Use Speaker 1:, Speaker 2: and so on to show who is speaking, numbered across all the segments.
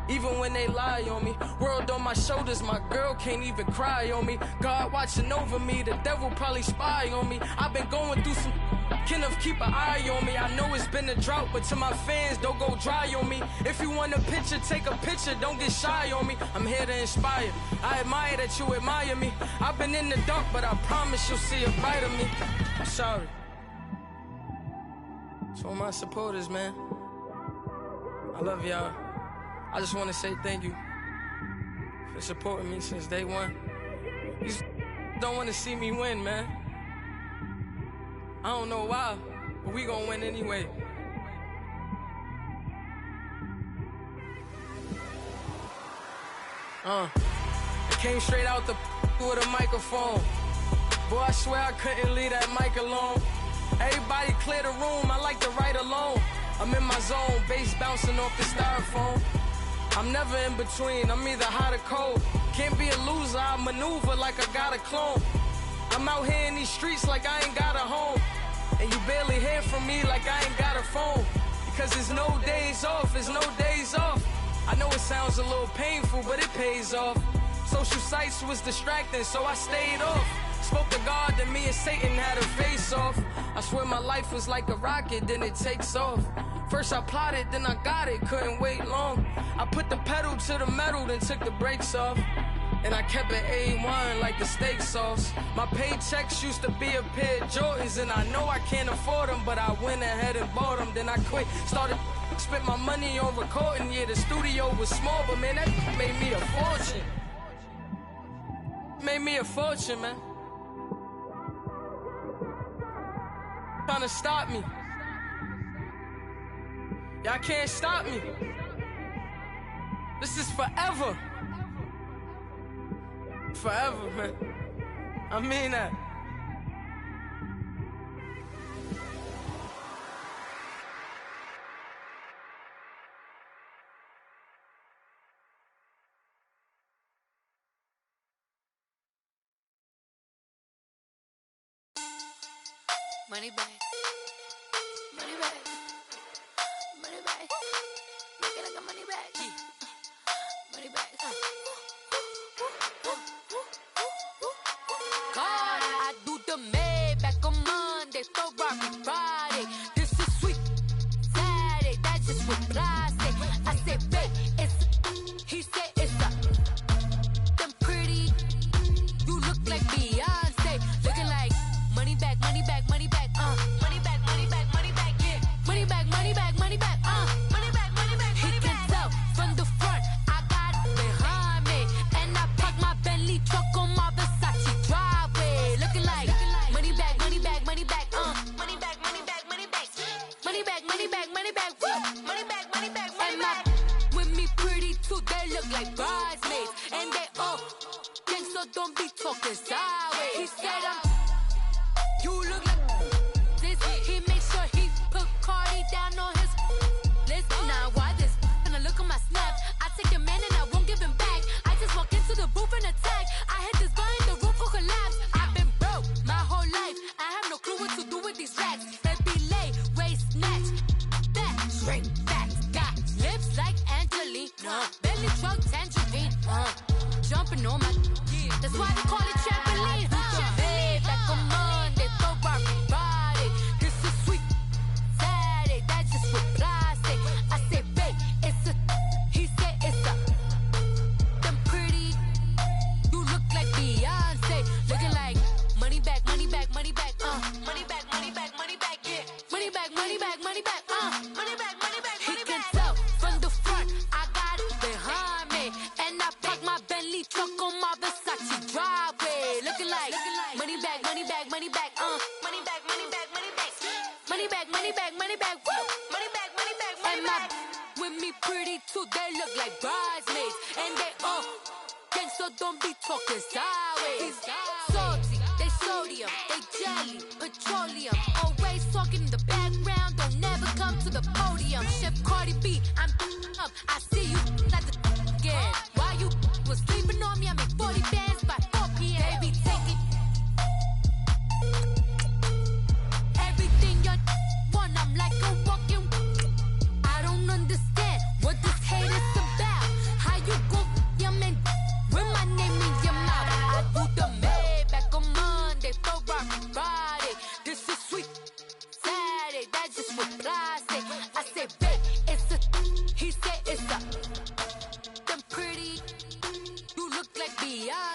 Speaker 1: even when they lie on me. World on my shoulders, my girl can't even cry on me. God watching over me, the devil probably spy on me. I've been going through some, Kenneth keep an eye on me. I know it's been a drought, but to my fans, don't go dry on me. If you want a picture, take a picture, don't get shy on me. I'm here to inspire, I admire that you admire me. I've been in the dark, but I promise you'll see a brighter me. I'm sorry. To all my supporters, man, I love y'all. I just want to say thank you for supporting me since day one. These don't want to see me win, man. I don't know why, but we gon' win anyway. I came straight out the with a microphone. Boy, I swear I couldn't leave that mic alone. Everybody clear the room, I like to write alone. I'm in my zone, bass bouncing off the styrofoam. I'm never in between, I'm either hot or cold. Can't be a loser, I maneuver like I got a clone. I'm out here in these streets like I ain't got a home. And you barely hear from me like I ain't got a phone. Because there's no days off, there's no days off. I know it sounds a little painful, but it pays off. Social sites was distracting, so I stayed off. Spoke to God, then me and Satan had a face off. I swear my life was like a rocket, then it takes off. First I plotted, then I got it, couldn't wait long. I put the pedal to the metal, then took the brakes off. And I kept it A1 like the steak sauce. My paychecks used to be a pair of Jordans, and I know I can't afford them, but I went ahead and bought them. Then I quit, started spent my money on recording. Yeah, the studio was small, but man, that made me a fortune. Made me a fortune, man. Trying to stop me. Y'all can't stop me. This is forever. Forever, man. I mean that.
Speaker 2: Money back. Money back. Money back. Make it like a money back. Money back. God, I do the Maybach on Monday, Ferrari Friday. This is sweet Saturday, that's just what I say. I say, babe, it's, he said it's a, them pretty, you look like Beyonce, looking like money back, money back, money back, money back, money back, money back, yeah, money back, money back, money back, money back, money back, he can tell from the front, I got it behind me, and I park my Bentley truck on my Versace driveway, looking like money back, money back, money back, money back, money back, money back, money back, money back, money back, money back, money back, money back, with me pretty too, they look like bridesmaids, and they all gang, so don't be talking sideways. He said you look like this. He make sure he put Cardi down on his list. Now why this? And I look at my snap. I take your man and I won't give him back. I just walk into the booth and attack. I hit this button, the roof will collapse. I've been broke my whole life. I have no clue what to do with these racks. They be late, waist snatch, back, straight back. Got lips like Angelina, belly truck tangerine, jumping on my. That's why they call it trampoline. Babe, back on Monday, Ferrari Friday. This is sweet Saturday, that's just what I say. I say, babe, it's a, he said it's a, them pretty, you look like Beyonce, looking like money back, money back, money back, money back, money back, money back, yeah, money back, money back, money back, money back, money back, money back. He can tell from the front, I got it behind me, and I park my Bentley truck on my Versace driveway, looking like money back, money back, money back, money back, money back, money back, money back, money back, money back, money back, money back, money back. With me pretty too, they look like bridesmaids, and they all gang, so don't be talking sideways. Salty, they sodium, they jelly, petroleum, always talking in the background, don't never come to the podium. Chef Cardi B, I'm up, I see you at the again. While you was sleeping on me, I make 40 bands by 4 p.m. Baby, take it. Everything you want, I'm like a walking. I don't understand what this hate is about.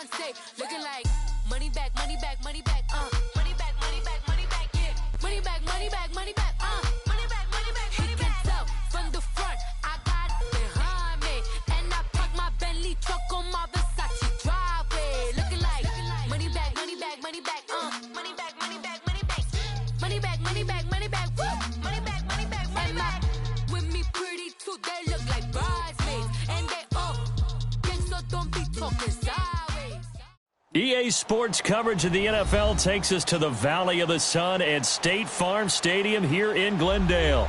Speaker 2: Beyonce. Looking like money back, money back, money back, money back, money back, money back, yeah. Money back, money back, money back, money back, money back, money back. He can tell from the front, I got it behind me. And I park my Bentley truck on my Versace driveway. Looking like money back, money back, money back, money back, money back, money back. Money back, money back, money back, woo. Money back, money back, money back. With me pretty too, they look like bridesmaids. And they all gang, so don't be talking sideways.
Speaker 3: EA Sports coverage of the NFL takes us to the Valley of the Sun at State Farm Stadium here in Glendale.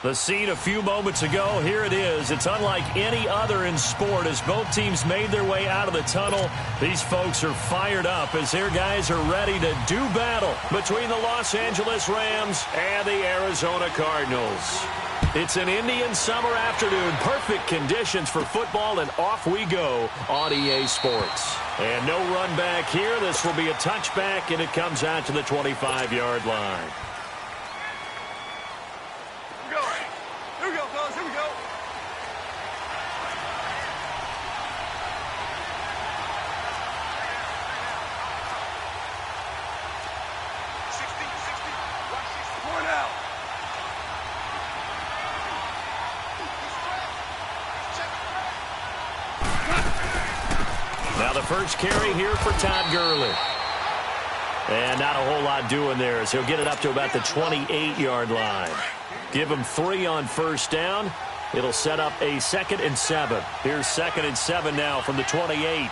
Speaker 3: The scene a few moments ago, here it is. It's unlike any other in sport as both teams made their way out of the tunnel. These folks are fired up as their guys are ready to do battle between the Los Angeles Rams and the Arizona Cardinals. It's an Indian summer afternoon, perfect conditions for football, and off we go on EA Sports. And no run back here. This will be a touchback, and it comes out to the 25-yard line. Now the first carry here for Todd Gurley. And not a whole lot doing there as he'll get it up to about the 28-yard line. Give him 3 on first down. It'll set up a 2nd and 7. Here's 2nd and 7 now from the 28.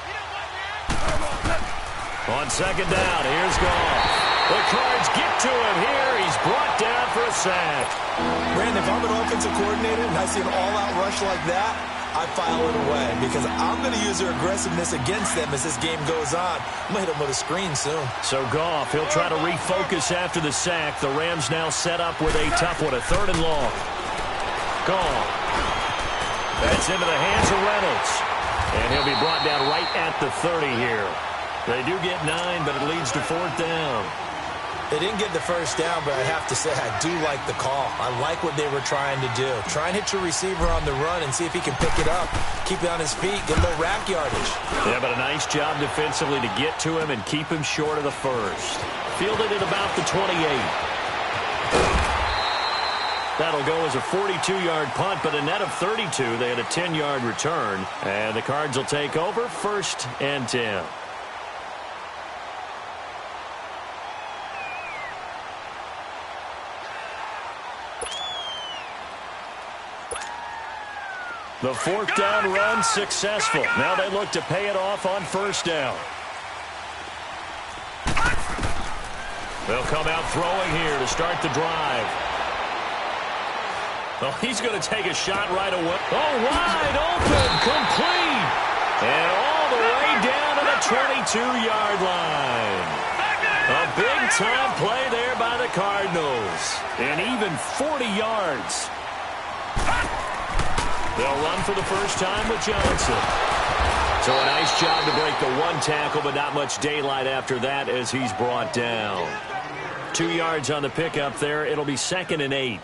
Speaker 3: On second down, here's Goff. The Cards get to him here. He's brought down for a sack.
Speaker 4: Brandon, if I'm an offensive coordinator and I see an all-out rush like that, I file it away because I'm going to use their aggressiveness against them as this game goes on. I'm going to hit them with a screen soon.
Speaker 3: So Goff, he'll try to refocus after the sack. The Rams now set up with a tough one, a 3rd and long. Goff. That's into the hands of Reynolds. And he'll be brought down right at the 30 here. They do get 9, but it leads to 4th down.
Speaker 4: They didn't get the first down, but I have to say I do like the call. I like what they were trying to do. Try and hit your receiver on the run and see if he can pick it up. Keep it on his feet, get a little rack yardage.
Speaker 3: Yeah, but a nice job defensively to get to him and keep him short of the first. Fielded at about the 28. That'll go as a 42-yard punt, but a net of 32. They had a 10-yard return, and the Cards will take over 1st and 10. The 4th down run successful. Now they look to pay it off on 1st down. They'll come out throwing here to start the drive. Well, he's going to take a shot right away. Oh, wide open, complete. And all the way down to the 22-yard line. A big-time play there by the Cardinals. And even 40 yards. They'll run for the first time with Johnson. So a nice job to break the 1 tackle, but not much daylight after that as he's brought down. 2 yards on the pickup there. It'll be 2nd and 8.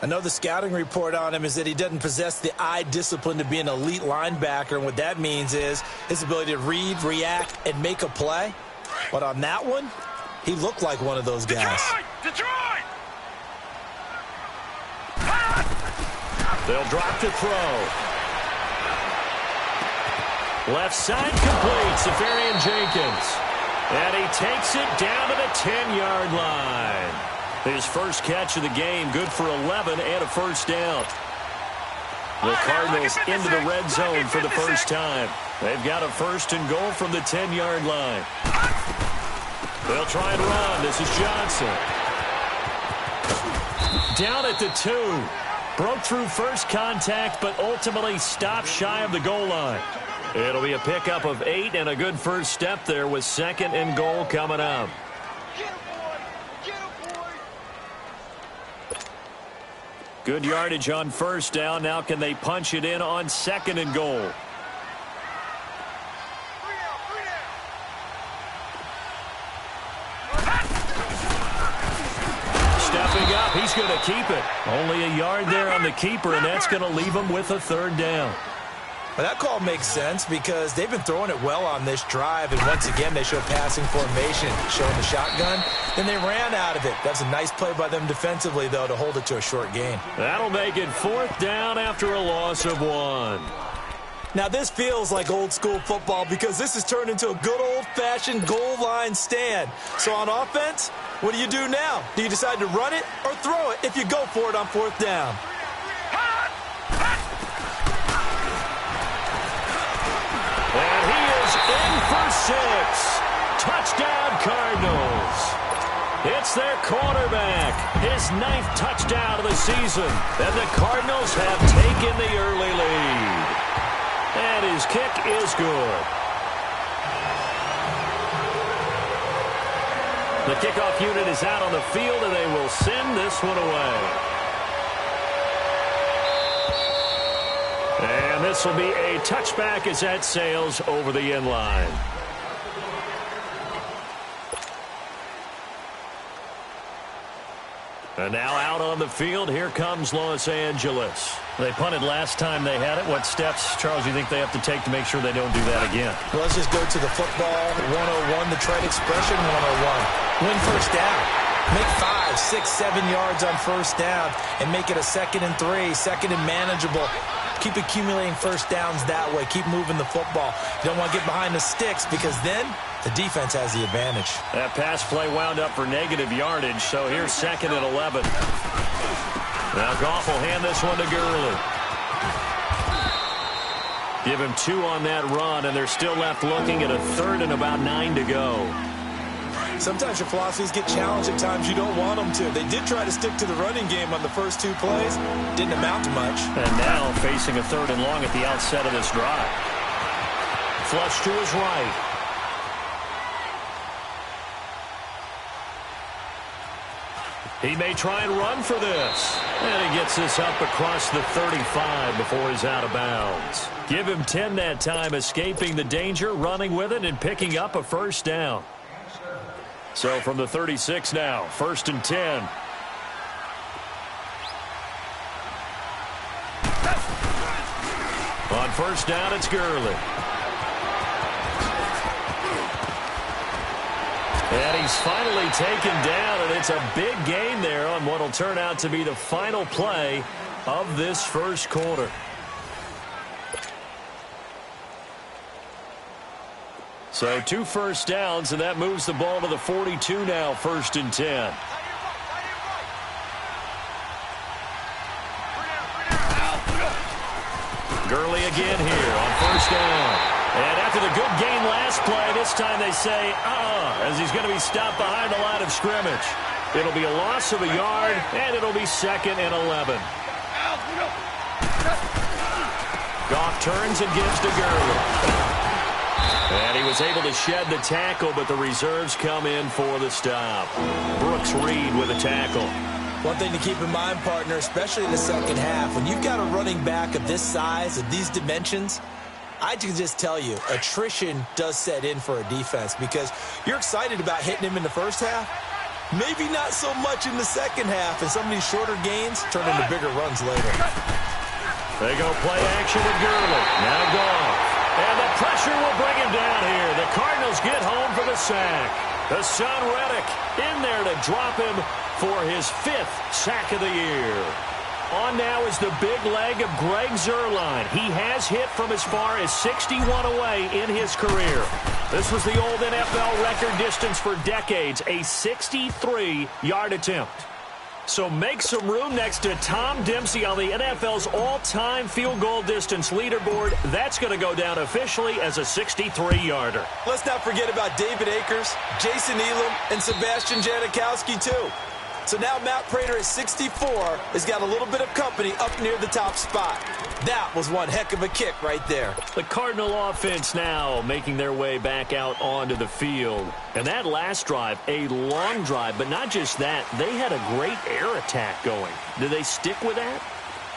Speaker 4: I know the scouting report on him is that he doesn't possess the eye discipline to be an elite linebacker, and what that means is his ability to read, react, and make a play. But on that one, he looked like one of those guys.
Speaker 5: Detroit!
Speaker 3: They'll drop to throw. Left side complete. Safarian Jenkins. And he takes it down to the 10-yard line. His first catch of the game, good for 11 and a first down. The Cardinals into the red zone for the first time. They've got a 1st and goal from the 10-yard line. They'll try and run. This is Johnson. Down at the 2. Broke through first contact, but ultimately stopped shy of the goal line. It'll be a pickup of 8 and a good first step there with 2nd and goal coming up. Good yardage on first down. Now can they punch it in on 2nd and goal? Stepping up, he's going to keep it. Only a yard there on the keeper, and that's going to leave him with a 3rd down.
Speaker 4: Well, that call makes sense because they've been throwing it well on this drive, and once again, they show passing formation, showing the shotgun. Then they ran out of it. That's a nice play by them defensively, though, to hold it to a short gain.
Speaker 3: That'll make it 4th down after a loss of 1.
Speaker 4: Now, this feels like old-school football because this has turned into a good old-fashioned goal line stand. So on offense, what do you do now? Do you decide to run it or throw it if you go for it on 4th down?
Speaker 3: And he is in for 6. Touchdown, Cardinals. It's their quarterback, his 9th touchdown of the season. And the Cardinals have taken the early lead. And his kick is good. The kickoff unit is out on the field, and they will send this one away. And this will be a touchback as that sails over the end line. And now out on the field, here comes Los Angeles. They punted last time they had it. What steps, Charles, you think they have to take to make sure they don't do that again?
Speaker 4: Well, let's just go to the football 101, the trade expression 101. Win first down. Make 5, 6, 7 yards on first down and make it a 2nd and 3, 2nd and manageable. Keep accumulating first downs that way. Keep moving the football. You don't want to get behind the sticks because then the defense has the advantage.
Speaker 3: That pass play wound up for negative yardage, so here's 2nd and 11. Now Goff will hand this one to Gurley. Give him 2 on that run, and they're still left looking at a 3rd and about 9 to go.
Speaker 4: Sometimes your philosophies get challenged at times you don't want them to. They did try to stick to the running game on the first 2 plays. Didn't amount to much.
Speaker 3: And now facing a 3rd and long at the outset of this drive. Flush to his right. He may try and run for this. And he gets this up across the 35 before he's out of bounds. Give him 10 that time, escaping the danger, running with it, and picking up a first down. So from the 36 now, 1st and 10. On first down, it's Gurley. And he's finally taken down, and it's a big gain there on what will turn out to be the final play of this first quarter. So 2 first downs, and that moves the ball to the 42 now, 1st and 10. Gurley again here on first down. And after the good gain last play, this time they say, as he's going to be stopped behind the line of scrimmage. It'll be a loss of a yard, and it'll be 2nd and 11. Goff turns and gives to Gurley. And he was able to shed the tackle, but the reserves come in for the stop. Brooks Reed with a tackle.
Speaker 4: One thing to keep in mind, partner, especially in the second half, when you've got a running back of this size, of these dimensions, I can just tell you, attrition does set in for a defense because you're excited about hitting him in the first half. Maybe not so much in the second half, and some of these shorter gains turn into bigger runs later.
Speaker 3: They go play action with Gurley. Now Goff. And the pressure will bring him down here. The Cardinals get home for the sack. The son Reddick in there to drop him for his 5th sack of the year. On now is the big leg of Greg Zuerlein. He has hit from as far as 61 away in his career. This was the old NFL record distance for decades, a 63-yard attempt. So make some room next to Tom Dempsey on the NFL's all-time field goal distance leaderboard. That's going to go down officially as a 63-yarder.
Speaker 4: Let's not forget about David Akers, Jason Elam, and Sebastian Janikowski, too. So now Matt Prater at 64 has got a little bit of company up near the top spot. That was one heck of a kick right there.
Speaker 3: The Cardinal offense now making their way back out onto the field. And that last drive, a long drive, but not just that. They had a great air attack going. Did they stick with that?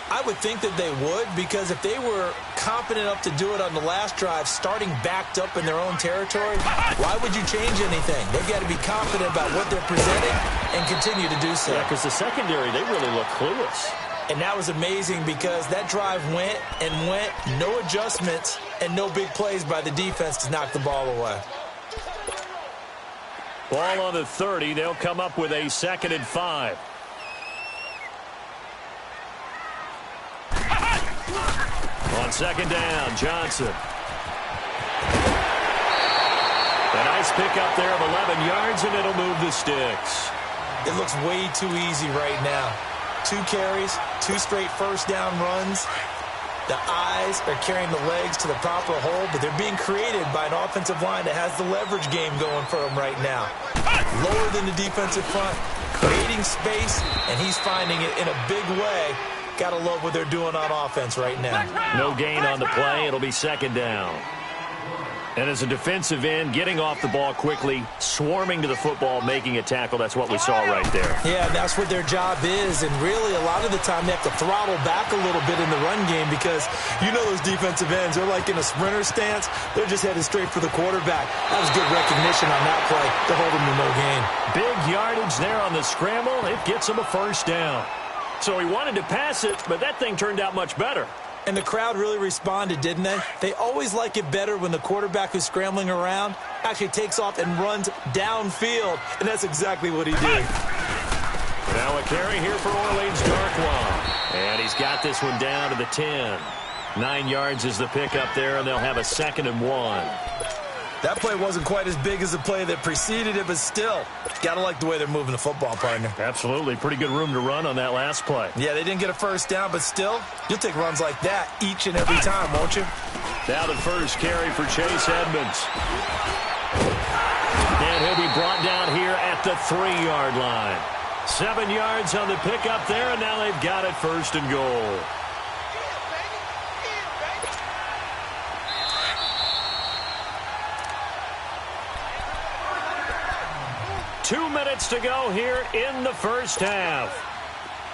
Speaker 4: I would think that they would, because if they were confident enough to do it on the last drive, starting backed up in their own territory, why would you change anything? They've got to be confident about what they're presenting and continue to do so.
Speaker 3: Yeah, because the secondary, they really look clueless.
Speaker 4: And that was amazing because that drive went and went, no adjustments and no big plays by the defense to knock the ball away.
Speaker 3: Ball on the 30. They'll come up with a 2nd and 5. On 2nd down, Johnson. A nice pickup there of 11 yards, and it'll move the sticks.
Speaker 4: It looks way too easy right now. 2 carries, 2 straight first down runs. The eyes are carrying the legs to the proper hole, but they're being created by an offensive line that has the leverage game going for them right now. Lower than the defensive front, creating space, and he's finding it in a big way. Got to love what they're doing on offense right now.
Speaker 3: No gain on the play. It'll be 2nd down. And as a defensive end, getting off the ball quickly, swarming to the football, making a tackle, that's what we saw right there.
Speaker 4: Yeah, that's what their job is. And really, a lot of the time, they have to throttle back a little bit in the run game because you know those defensive ends, they're like in a sprinter stance. They're just headed straight for the quarterback. That was good recognition on that play to hold them to no gain.
Speaker 3: Big yardage there on the scramble. It gets them a 1st down. So he wanted to pass it, but that thing turned out much better.
Speaker 4: And the crowd really responded, didn't they? They always like it better when the quarterback who's scrambling around actually takes off and runs downfield, and that's exactly what he did.
Speaker 3: Now a carry here for Orleans Darkwa. And he's got this one down to the 10. 9 yards is the pickup there, and they'll have a 2nd and 1.
Speaker 4: That play wasn't quite as big as the play that preceded it, but still, got to like the way they're moving the football, partner.
Speaker 3: Absolutely. Pretty good room to run on that last play.
Speaker 4: Yeah, they didn't get a 1st down, but still, you'll take runs like that each and every time, won't you?
Speaker 3: Now the first carry for Chase Edmonds. And he'll be brought down here at the 3-yard line. 7 yards on the pickup there, and now they've got it 1st and goal. Two minutes to go here in the first half.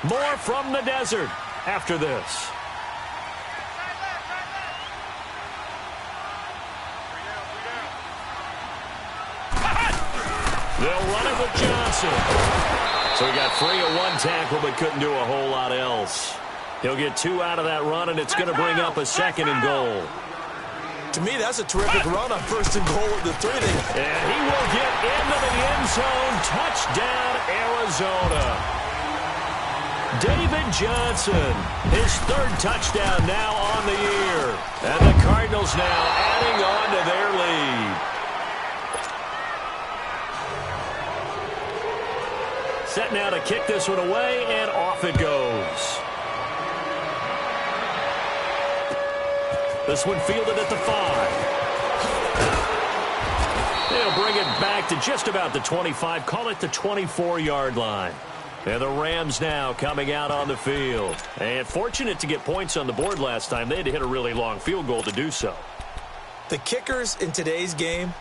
Speaker 3: More from the desert after this. They'll run it with Johnson. So he got free of 1 tackle but couldn't do a whole lot else. He'll get 2 out of that run, and it's going to bring up a 2nd and goal.
Speaker 4: To me, that's a terrific run on 1st and goal at the 3.
Speaker 3: And he will get into the end zone. Touchdown, Arizona. David Johnson, his 3rd touchdown now on the year. And the Cardinals now adding on to their lead. Set now to kick this one away, and off it goes. This one fielded at the 5. They'll bring it back to just about the 25. Call it the 24-yard line. And the Rams now coming out on the field. And fortunate to get points on the board last time. They had to hit a really long field goal to do so.
Speaker 4: The kickers in today's game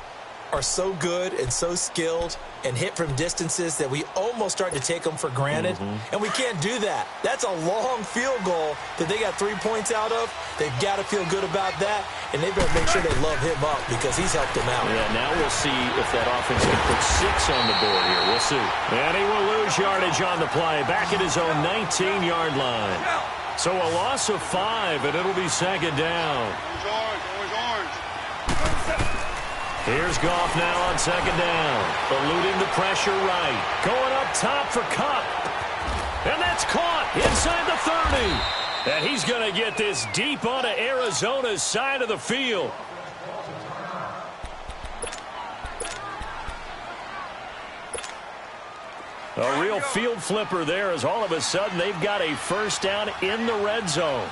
Speaker 4: are so good and so skilled and hit from distances that we almost start to take them for granted. And we can't do that. That's a long field goal that they got 3 points out of. They've got to feel good about that, and they better make sure they love him up because he's helped them out.
Speaker 3: Yeah, now we'll see if that offense can put 6 on the board here. We'll see. And he will lose yardage on the play, back at his own 19-yard line. So a loss of 5, and it'll be 2nd down. Here's Goff now on 2nd down. Eluding the pressure right. Going up top for Kupp. And that's caught inside the 30. And he's going to get this deep onto Arizona's side of the field. A real field flipper there as all of a sudden they've got a 1st down in the red zone.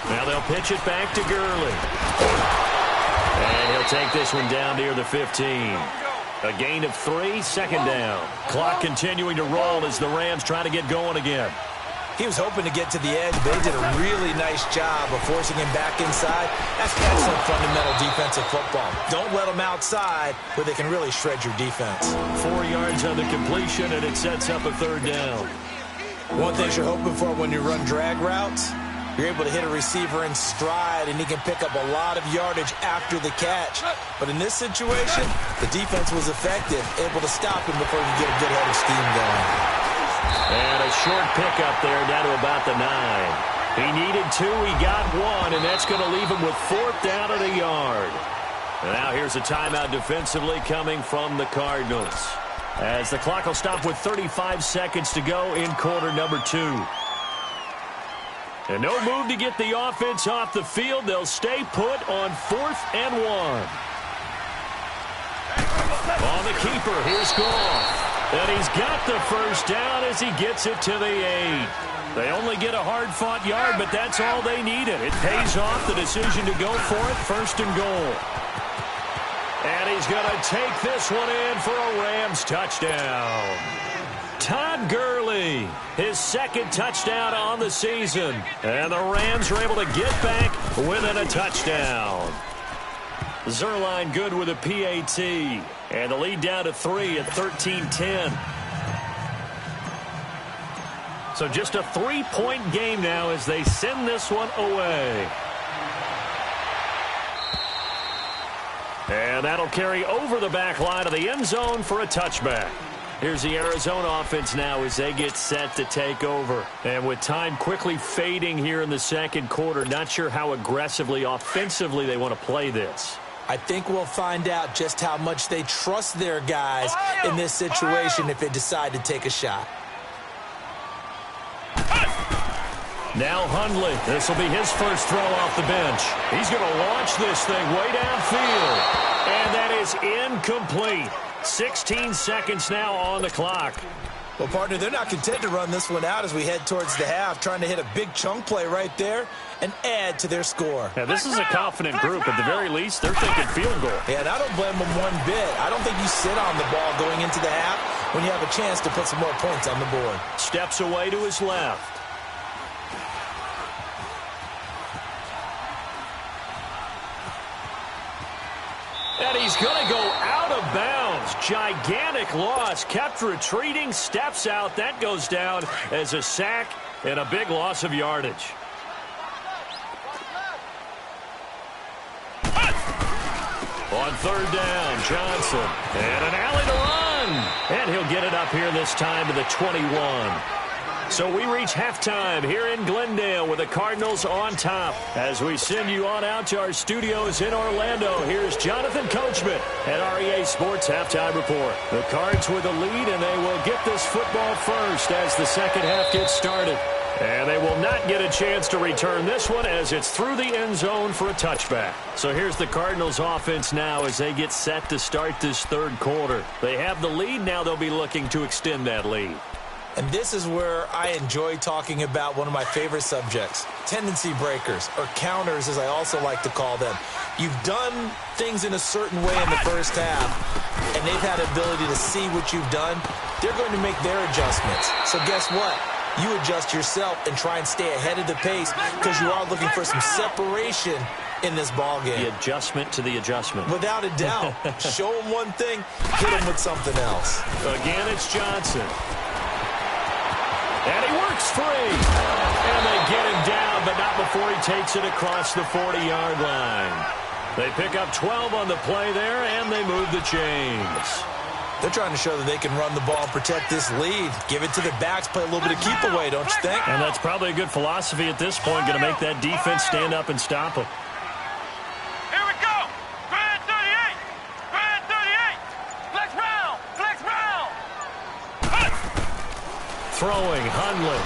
Speaker 3: Now they'll pitch it back to Gurley. And he'll take this one down near the 15. A gain of 3, 2nd down. Clock continuing to roll as the Rams try to get going again.
Speaker 4: He was hoping to get to the edge, but they did a really nice job of forcing him back inside. That's excellent fundamental defensive football. Don't let them outside where they can really shred your defense.
Speaker 3: 4 yards on the completion, and it sets up a 3rd down.
Speaker 4: One thing you're hoping for when you run drag routes, you're able to hit a receiver in stride, and he can pick up a lot of yardage after the catch. But in this situation, the defense was effective, able to stop him before he could get a good head of steam going.
Speaker 3: And a short pickup there down to about the 9. He needed 2, he got 1, and that's going to leave him with 4th down at a yard. And now here's a timeout defensively coming from the Cardinals, as the clock will stop with 35 seconds to go in quarter number 2. And no move to get the offense off the field. They'll stay put on 4th and 1. On the keeper, here's Goff. And he's got the first down as he gets it to the 8. They only get a hard-fought yard, but that's all they needed. It pays off the decision to go for it, 1st and goal. And he's going to take this one in for a Rams touchdown. Todd Gurley, his 2nd touchdown on the season. And the Rams are able to get back within a touchdown. Zerline good with a PAT. And the lead down to 3 at 13-10. So just a 3-point game now as they send this one away. And that'll carry over the back line of the end zone for a touchback. Here's the Arizona offense now as they get set to take over. And with time quickly fading here in the 2nd quarter, not sure how aggressively, offensively they want to play this.
Speaker 4: I think we'll find out just how much they trust their guys in this situation if they decide to take a shot.
Speaker 3: Now Hundley. This will be his first throw off the bench. He's going to launch this thing way downfield. And that is incomplete. 16 seconds now on the clock.
Speaker 4: Well, partner, they're not content to run this one out as we head towards the half, trying to hit a big chunk play right there and add to their score.
Speaker 3: Now, this is a confident group. At the very least, they're thinking field goal.
Speaker 4: Yeah, and I don't blame them one bit. I don't think you sit on the ball going into the half when you have a chance to put some more points on the board.
Speaker 3: Steps away to his left. And he's going to go out of bounds. Gigantic loss. Kept retreating. Steps out. That goes down as a sack and a big loss of yardage. On 3rd down, Johnson. And an alley to run. And he'll get it up here this time to the 21. So we reach halftime here in Glendale with the Cardinals on top. As we send you on out to our studios in Orlando, here's Jonathan Coachman at REA Sports Halftime Report. The Cards with the lead, and they will get this football first as the 2nd half gets started. And they will not get a chance to return this one as it's through the end zone for a touchback. So here's the Cardinals offense now as they get set to start this 3rd quarter. They have the lead. Now they'll be looking to extend that lead.
Speaker 4: And this is where I enjoy talking about one of my favorite subjects, tendency breakers, or counters as I also like to call them. You've done things in a certain way in the first half, and they've had the ability to see what you've done. They're going to make their adjustments. So guess what? You adjust yourself and try and stay ahead of the pace because you are looking for some separation in this ball game.
Speaker 3: The adjustment to the adjustment.
Speaker 4: Without a doubt. Show them one thing, hit them with something else.
Speaker 3: Again, it's Johnson. And he works free. And they get him down, but not before he takes it across the 40-yard line. They pick up 12 on the play there, and they move the chains.
Speaker 4: They're trying to show that they can run the ball and protect this lead. Give it to the backs, play a little bit of keep away, don't you think?
Speaker 3: And that's probably a good philosophy at this point, going to make that defense stand up and stop them.
Speaker 5: Here we go. Grand 38. Grand 38. Flex round. Flex round.
Speaker 3: Throwing, Hundley.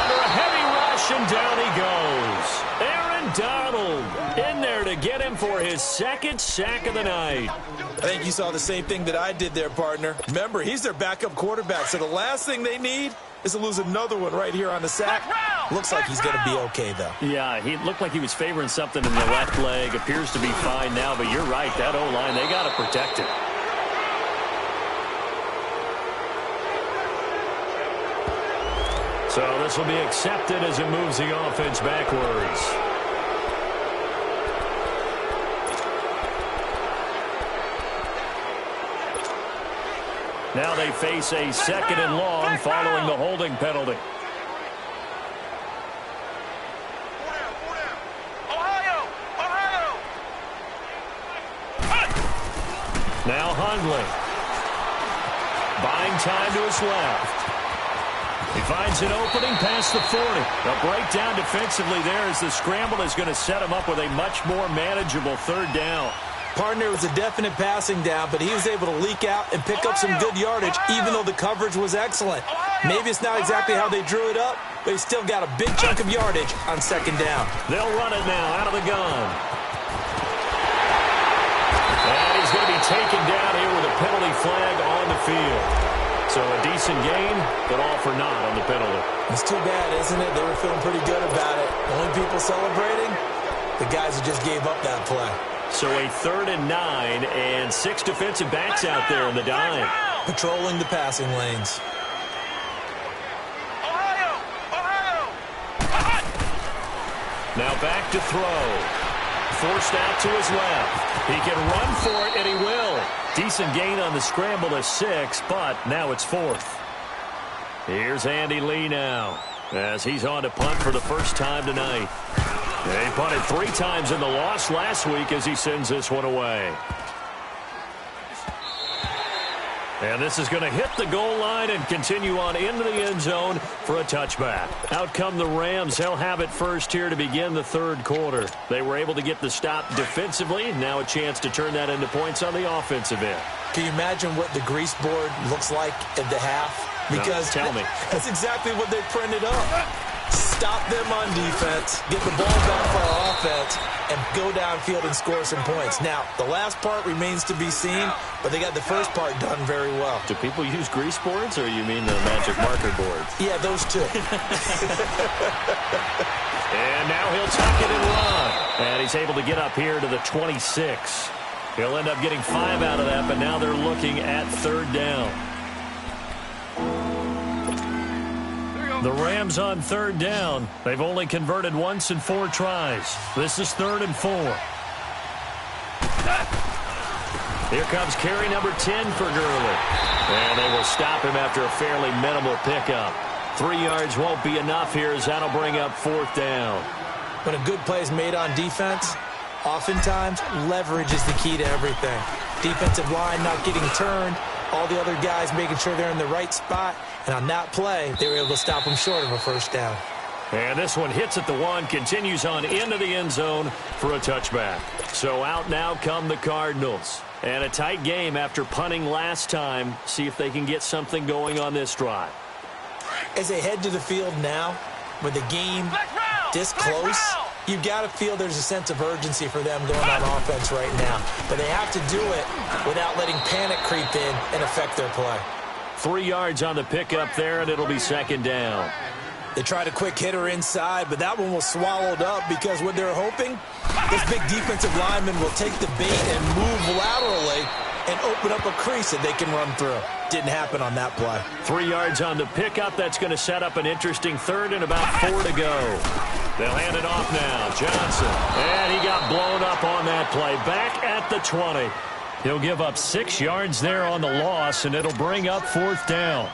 Speaker 3: Under a heavy rush, and down he goes. Aaron Donald in there to get him for his 2nd sack of the night.
Speaker 4: I think you saw the same thing that I did there, partner. Remember, he's their backup quarterback, so the last thing they need is to lose another one right here on the sack. Looks like he's going to be okay, though.
Speaker 3: Yeah, he looked like he was favoring something in the left leg. Appears to be fine now, but you're right. That O-line, they got to protect it. So this will be accepted as it moves the offense backwards. Now they face a 2nd and long following the holding penalty. Now Hundley. Buying time to his left. Finds an opening past the 40. A breakdown defensively there as the scramble is going to set him up with a much more manageable third down.
Speaker 4: Partner was a definite passing down, but he was able to leak out and pick up some good yardage, even though the coverage was excellent. Maybe it's not exactly how they drew it up, but he's still got a big chunk of yardage on second down.
Speaker 3: They'll run it now out of the gun. And he's going to be taken down here with a penalty flag on the field. So a decent gain, but all for naught on the penalty.
Speaker 4: It's too bad, isn't it? They were feeling pretty good about it. Only people celebrating, the guys who just gave up that play.
Speaker 3: So a 3rd and 9 and 6 defensive backs out there in the dime.
Speaker 4: Patrolling the passing lanes.
Speaker 3: Now back to throw. Forced out to his left. He can run for it, and he will. Decent gain on the scramble to 6, but now it's 4th. Here's Andy Lee now as he's on to punt for the first time tonight. He punted 3 times in the loss last week as he sends this one away. And this is going to hit the goal line and continue on into the end zone for a touchback. Out come the Rams. They'll have it first here to begin the 3rd quarter. They were able to get the stop defensively. Now a chance to turn that into points on the offensive end.
Speaker 4: Can you imagine what the grease board looks like at the half? Because
Speaker 3: no, tell me.
Speaker 4: That's exactly what they printed up. Stop them on defense, get the ball back for our offense, and go downfield and score some points. Now, the last part remains to be seen, but they got the first part done very well.
Speaker 3: Do people use grease boards, or you mean the magic marker boards?
Speaker 4: Yeah, those two.
Speaker 3: And now he'll tuck it and run. And he's able to get up here to the 26. He'll end up getting 5 out of that, but now they're looking at 3rd down. The Rams on 3rd down. They've only converted once in 4 tries. This is 3rd and 4. Here comes carry number 10 for Gurley. And they will stop him after a fairly minimal pickup. 3 yards won't be enough here as that'll bring up 4th down.
Speaker 4: When a good play is made on defense, oftentimes leverage is the key to everything. Defensive line not getting turned, all the other guys making sure they're in the right spot. And on that play, they were able to stop him short of a first down.
Speaker 3: And this one hits at the 1, continues on into the end zone for a touchback. So out now come the Cardinals. And a tight game after punting last time. See if they can get something going on this drive.
Speaker 4: As they head to the field now, with the game this close, you've got to feel there's a sense of urgency for them going on offense right now. But they have to do it without letting panic creep in and affect their play.
Speaker 3: 3 yards on the pickup there, and it'll be 2nd down.
Speaker 4: They tried a quick hitter inside, but that one was swallowed up because what they're hoping, this big defensive lineman will take the bait and move laterally and open up a crease that they can run through. Didn't happen on that play.
Speaker 3: 3 yards on the pickup. That's going to set up an interesting 3rd and about 4 to go. They'll hand it off now. Johnson. And he got blown up on that play. Back at the 20. He'll give up 6 yards there on the loss, and it'll bring up 4th down.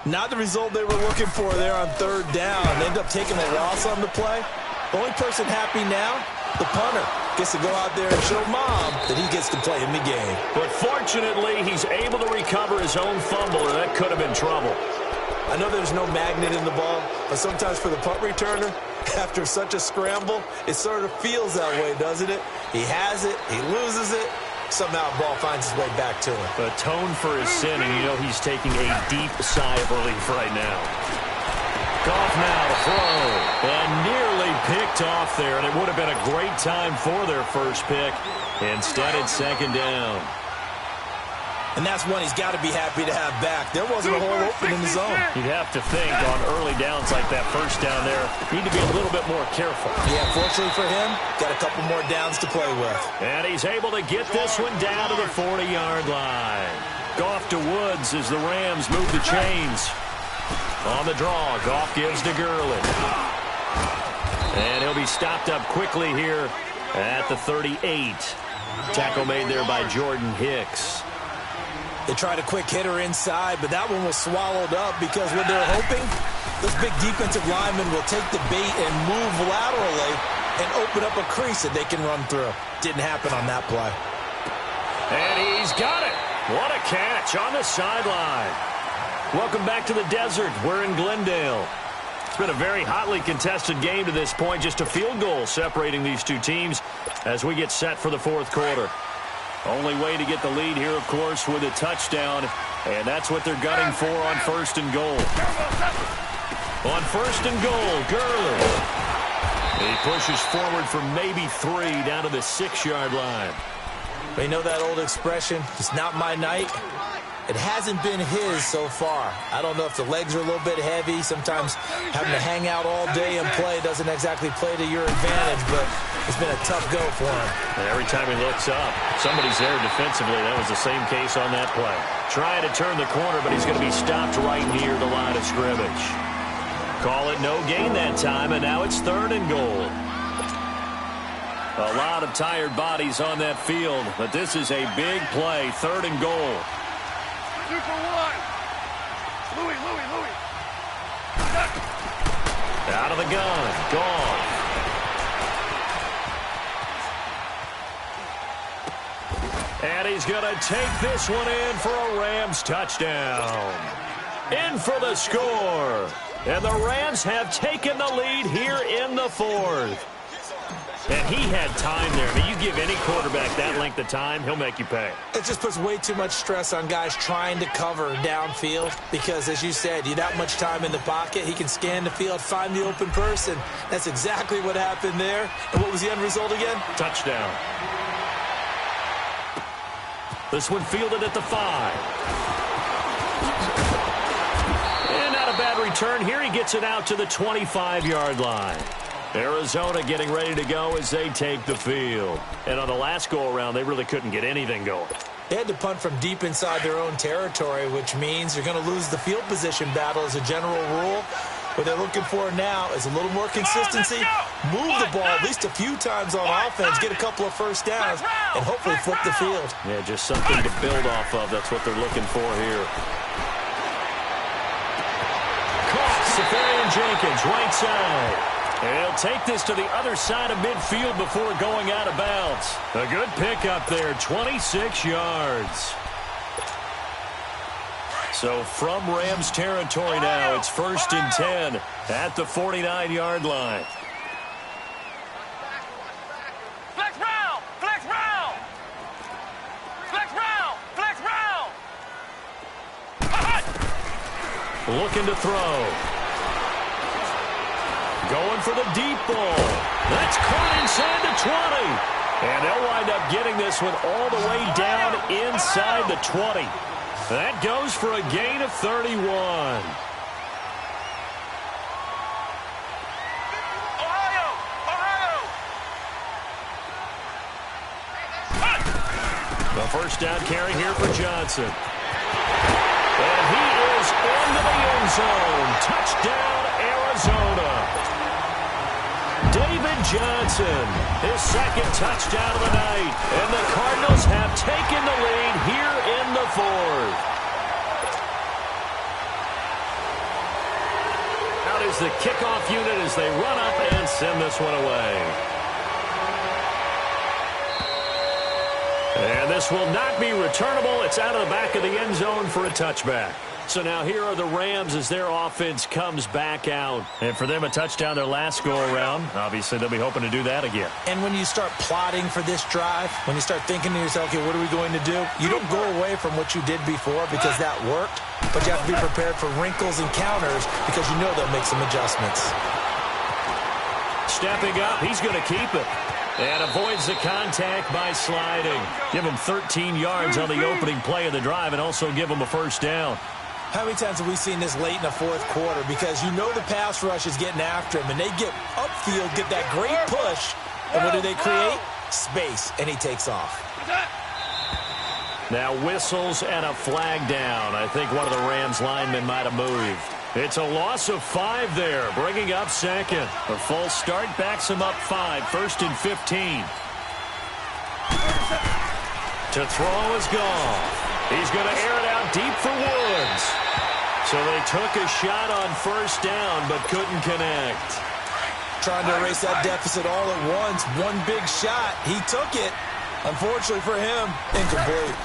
Speaker 4: Not the result they were looking for there on 3rd down. They end up taking a loss on the play. The only person happy now, the punter, gets to go out there and show Mom that he gets to play in the game.
Speaker 3: But fortunately, he's able to recover his own fumble, or that could have been trouble.
Speaker 4: I know there's no magnet in the ball, but sometimes for the punt returner, after such a scramble, it sort of feels that way, doesn't it? He has it, he loses it. Somehow the ball finds its way back to him.
Speaker 3: Atone for his sin, and you know he's taking a deep sigh of relief right now. Goff now to throw, and nearly picked off there, and it would have been a great time for their first pick. Instead, it's 2nd down.
Speaker 4: And that's one he's got to be happy to have back. There wasn't a hole open in the zone.
Speaker 3: You'd have to think on early downs like that first down there, need to be a little bit more careful.
Speaker 4: Yeah, fortunately for him, got a couple more downs to play with.
Speaker 3: And he's able to get this one down to the 40-yard line. Goff to Woods as the Rams move the chains. On the draw, Goff gives to Gurley. And he'll be stopped up quickly here at the 38. Tackle made there by Jordan Hicks.
Speaker 4: They tried a quick hitter inside, but that one was swallowed up because what they're hoping, this big defensive lineman will take the bait and move laterally and open up a crease that they can run through. Didn't happen on that play.
Speaker 3: And he's got it. What a catch on the sideline. Welcome back to the desert. We're in Glendale. It's been a very hotly contested game to this point. Just a field goal separating these two teams as we get set for the fourth quarter. Only way to get the lead here, of course, with a touchdown. And that's what they're gunning for on first and goal. On first and goal, Gurley. He pushes forward for maybe 3 down to the 6-yard line.
Speaker 4: You know that old expression, it's not my night? It hasn't been his so far. I don't know if the legs are a little bit heavy. Sometimes having to hang out all day and play doesn't exactly play to your advantage, but it's been a tough go for him.
Speaker 3: And every time he looks up, somebody's there defensively. That was the same case on that play. Trying to turn the corner, but he's going to be stopped right near the line of scrimmage. Call it no gain that time, and now it's third and goal. A lot of tired bodies on that field, but this is a big play, third and goal.
Speaker 5: 2 for 1. Louis.
Speaker 3: Out of the gun. Gone. And he's going to take this one in for a Rams touchdown. In for the score. And the Rams have taken the lead here in the fourth. And he had time there. I mean, you give any quarterback that length of time, he'll make you pay.
Speaker 4: It just puts way too much stress on guys trying to cover downfield because, as you said, you that much time in the pocket. He can scan the field, find the open person. That's exactly what happened there. And what was the end result again?
Speaker 3: Touchdown. This one fielded at the 5. And not a bad return. Here he gets it out to the 25-yard line. Arizona getting ready to go as they take the field. And on the last go-around, they really couldn't get anything going.
Speaker 4: They had to punt from deep inside their own territory, which means you're going to lose the field position battle as a general rule. What they're looking for now is a little more consistency, move the ball at least a few times on offense, get a couple of first downs, and hopefully flip the field.
Speaker 3: Yeah, just something to build off of. That's what they're looking for here. Caught, Safarian Jenkins, right side. And he'll take this to the other side of midfield before going out of bounds. A good pickup there, 26 yards. So from Rams territory now, it's first and 10 at the 49-yard line.
Speaker 5: Flex round! Flex round! Flex round! Flex round!
Speaker 3: Looking to throw. Going for the deep ball. That's caught inside the 20. And they'll wind up getting this one all the way down inside the 20. That goes for a gain of 31.
Speaker 5: Ohio!
Speaker 3: The first down carry here for Johnson. And he is into the end zone. Touchdown, Arizona. David Johnson, his second touchdown of the night. And the Cardinals have taken the lead here in the fourth. Out is the kickoff unit as they run up and send this one away. And this will not be returnable. It's out of the back of the end zone for a touchback. So now here are the Rams as their offense comes back out. And for them, a touchdown their last go-around. Obviously, they'll be hoping to do that again.
Speaker 4: And when you start plotting for this drive, when you start thinking to yourself, okay, what are we going to do? You don't go away from what you did before because that worked, but you have to be prepared for wrinkles and counters because you know they'll make some adjustments.
Speaker 3: Stepping up, he's going to keep it. And avoids the contact by sliding. Give him 13 yards on the opening play of the drive and also give him a first down.
Speaker 4: How many times have we seen this late in the fourth quarter? Because you know the pass rush is getting after him, and they get upfield, get that great push, and what do they create? Space, and he takes off.
Speaker 3: Now whistles and a flag down. I think one of the Rams linemen might have moved. It's a loss of 5 there, bringing up second. A false start backs him up 5, first and 15. To throw is Goff. He's going to air it out deep for Woods. So they took a shot on first down, but couldn't connect.
Speaker 4: Trying to erase that deficit all at once. One big shot. He took it. Unfortunately for him, incomplete.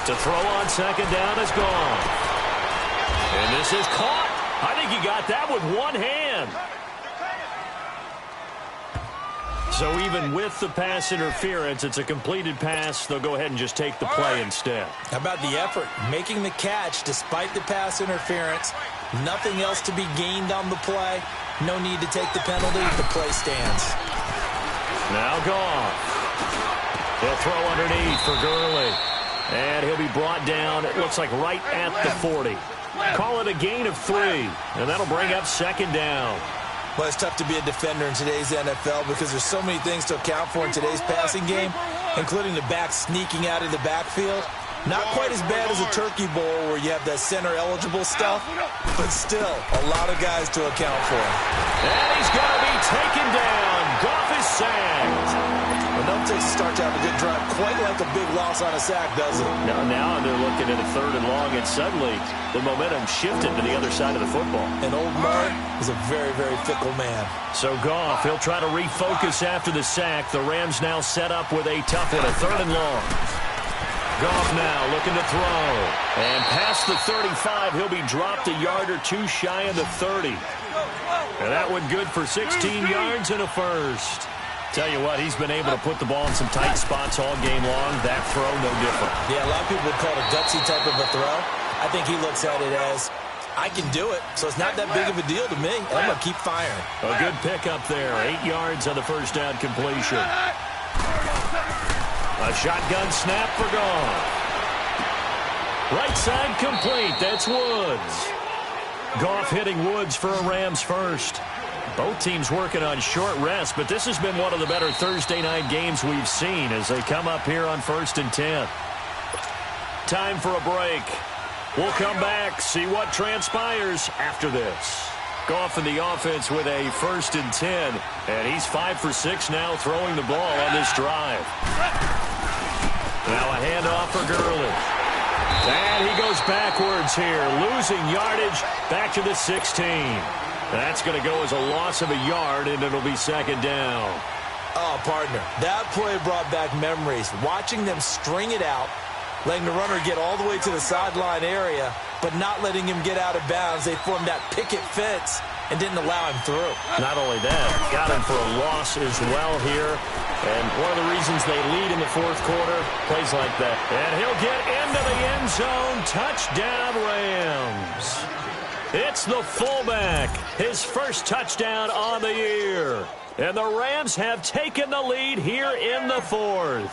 Speaker 3: To throw on second down is gone. And this is caught. I think he got that with one hand. So even with the pass interference, it's a completed pass. They'll go ahead and just take the play instead.
Speaker 4: How about the effort? Making the catch despite the pass interference. Nothing else to be gained on the play. No need to take the penalty. The play stands.
Speaker 3: Now Goff. He'll throw underneath for Gurley. And he'll be brought down, it looks like right at the 40. Call it a gain of 3. And that'll bring up second down.
Speaker 4: Well, it's tough to be a defender in today's NFL because there's so many things to account for in today's passing game, including the back sneaking out of the backfield. Not quite as bad as a turkey bowl where you have that center-eligible stuff, but still a lot of guys to account for.
Speaker 3: And he's going to be taken down. Goff is sacked.
Speaker 4: Well, no takes start to have a good drive, quite like a big loss on a sack, does it?
Speaker 3: Now they're looking at a 3rd and long, and suddenly the momentum shifted to the other side of the football.
Speaker 4: And old Murray is a very, very fickle man.
Speaker 3: So Goff, he'll try to refocus after the sack. The Rams now set up with a tough one, a 3rd and long. Goff now looking to throw. And past the 35, he'll be dropped a yard or 2 shy of the 30. And that one good for 16 yards and a first. Tell you what, he's been able to put the ball in some tight spots all game long. That throw, no different.
Speaker 4: Yeah, a lot of people would call it a gutsy type of a throw. I think he looks at it as, I can do it, so it's not that big of a deal to me. I'm going to keep firing.
Speaker 3: A good pickup there. 8 yards on the first down completion. A shotgun snap for Goff. Right side complete. That's Woods. Goff hitting Woods for a Rams first. Both teams working on short rest, but this has been one of the better Thursday night games we've seen as they come up here on 1st and 10. Time for a break. We'll come back, see what transpires after this. Goff in the offense with a 1st and 10, and he's 5 for 6 now throwing the ball on this drive. Now a handoff for Gurley. And he goes backwards here, losing yardage back to the 16. That's going to go as a loss of a yard, and it'll be second down.
Speaker 4: Oh, partner, that play brought back memories. Watching them string it out, letting the runner get all the way to the sideline area, but not letting him get out of bounds. They formed that picket fence and didn't allow him through.
Speaker 3: Not only that, got him for a loss as well here. And one of the reasons they lead in the 4th quarter, plays like that. And he'll get into the end zone. Touchdown, Rams. It's the fullback, his first touchdown on the year. And the Rams have taken the lead here in the 4th.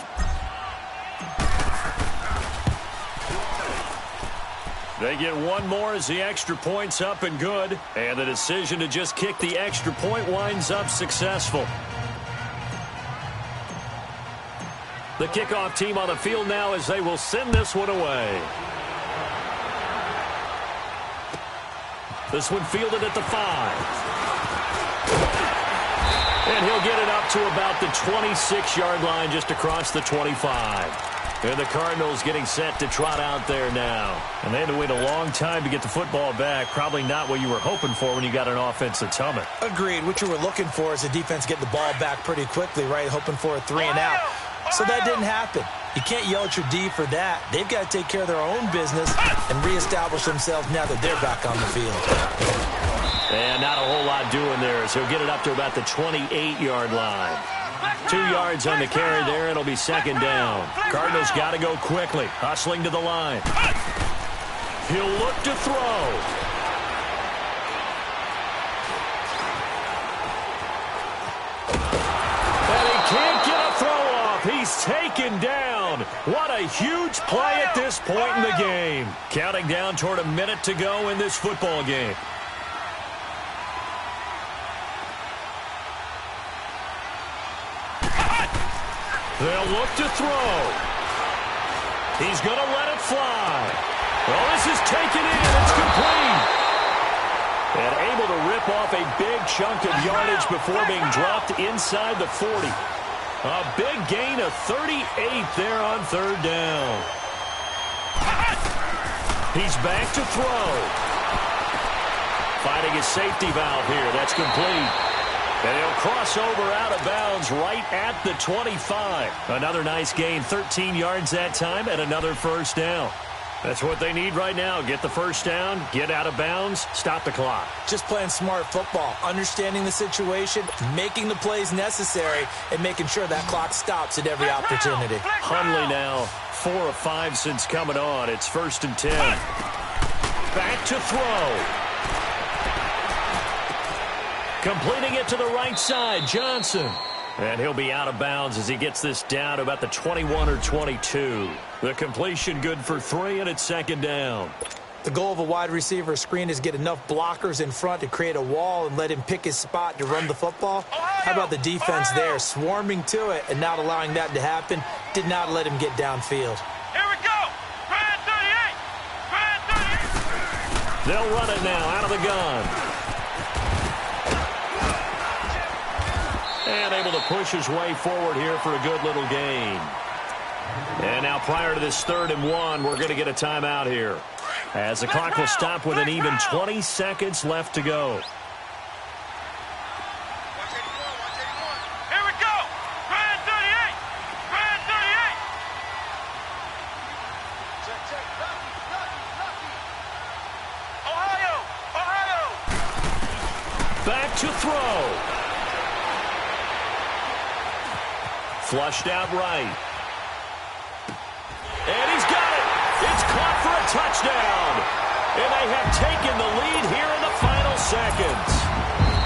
Speaker 3: They get one more as the extra point's up and good. And the decision to just kick the extra point winds up successful. The kickoff team on the field now as they will send this one away. This one fielded at the 5. And he'll get it up to about the 26-yard line, just across the 25. And the Cardinals getting set to trot out there now. And they had to wait a long time to get the football back. Probably not what you were hoping for when you got an offense that's humming.
Speaker 4: Agreed. What you were looking for is the defense getting the ball back pretty quickly, right? Hoping for a 3 and out. So that didn't happen. You can't yell at your D for that. They've got to take care of their own business and reestablish themselves now that they're back on the field.
Speaker 3: And not a whole lot doing there, so he'll get it up to about the 28-yard line. 2 yards on the carry there. It'll be second down. Cardinals got to go quickly. Hustling to the line. He'll look to throw. And he can't get a throw off. He's taken down. What a huge play at this point in the game. Counting down toward a minute to go in this football game. They'll look to throw. He's going to let it fly. Well, this is taken in. It's complete. And able to rip off a big chunk of yardage before being dropped inside the 40. A big gain of 38 there on 3rd down. He's back to throw. Finding his safety valve here. That's complete. And he'll cross over out of bounds right at the 25. Another nice gain, 13 yards that time, and another first down. That's what they need right now. Get the first down, get out of bounds, stop the clock.
Speaker 4: Just playing smart football, understanding the situation, making the plays necessary, and making sure that clock stops at every opportunity.
Speaker 3: Hundley now 4 of 5 since coming on. It's 1st and 10. Back to throw. Completing it to the right side, Johnson. And he'll be out of bounds as he gets this down to about the 21 or 22. The completion good for 3, and it's 2nd down.
Speaker 4: The goal of a wide receiver screen is get enough blockers in front to create a wall and let him pick his spot to run the football. How about the defense there, swarming to it and not allowing that to happen? Did not let him get downfield.
Speaker 5: Here we go. Grand 38. Grand 38.
Speaker 3: They'll run it now out of the gun. And able to push his way forward here for a good little gain. And now prior to this 3rd and 1, we're going to get a timeout here, as the clock will stop with an even 20 seconds left to go.
Speaker 5: Here we go. Grand 38. Grand 38. Ohio. Ohio.
Speaker 3: Back to throw. Flushed out right. And he's got it. It's caught for a touchdown. And they have taken the lead here in the final seconds.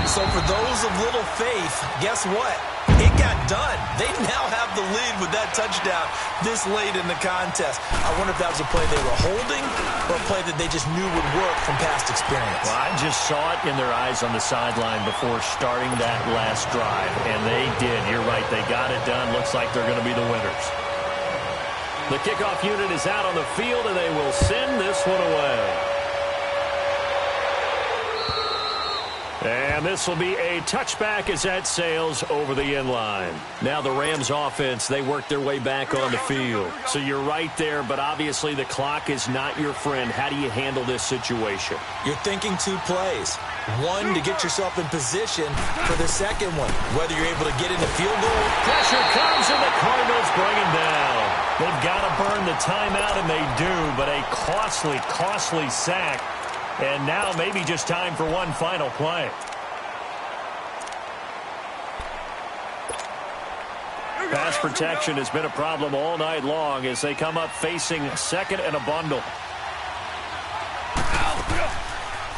Speaker 4: So for those of little faith, guess what? It got done. They now have the lead with that touchdown this late in the contest. I wonder if that was a play they were holding or a play that they just knew would work from past experience.
Speaker 3: Well, I just saw it in their eyes on the sideline before starting that last drive, and they did. You're right. They got it done. Looks like they're going to be the winners. The kickoff unit is out on the field, and they will send this one away. And this will be a touchback as that sails over the end line. Now the Rams offense, they work their way back on the field. So you're right there, but obviously the clock is not your friend. How do you handle this situation?
Speaker 4: You're thinking 2 plays. One, to get yourself in position for the second one, whether you're able to get in the field goal.
Speaker 3: Pressure comes, and the Cardinals bring him down. They've got to burn the timeout, and they do, but a costly sack. And now maybe just time for one final play. Pass protection has been a problem all night long as they come up facing 2nd and a bundle.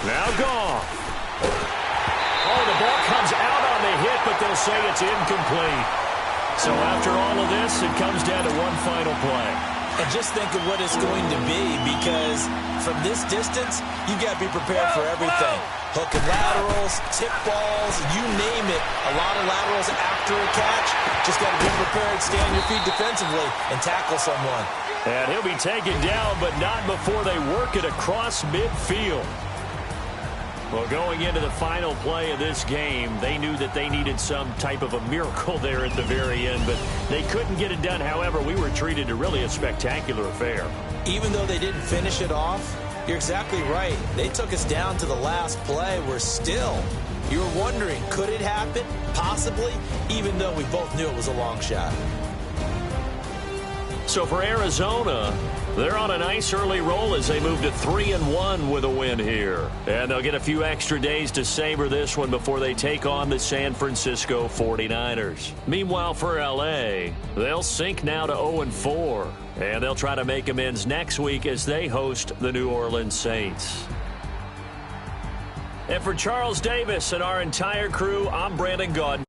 Speaker 3: Now gone. Oh, the ball comes out on the hit, but they'll say it's incomplete. So after all of this, it comes down to one final play.
Speaker 4: And just think of what it's going to be, because from this distance, you got to be prepared for everything. Hook and laterals, tip balls, you name it. A lot of laterals after a catch. Just got to be prepared, stay on your feet defensively, and tackle someone.
Speaker 3: And he'll be taken down, but not before they work it across midfield. Well, going into the final play of this game, they knew that they needed some type of a miracle there at the very end, but they couldn't get it done. However, we were treated to really a spectacular affair.
Speaker 4: Even though they didn't finish it off, you're exactly right. They took us down to the last play. We're still, you were wondering, could it happen? Possibly, even though we both knew it was a long shot.
Speaker 3: So for Arizona, they're on a nice early roll as they move to 3-1 with a win here. And they'll get a few extra days to savor this one before they take on the San Francisco 49ers. Meanwhile, for L.A., they'll sink now to 0-4. And they'll try to make amends next week as they host the New Orleans Saints. And for Charles Davis and our entire crew, I'm Brandon Gaudin.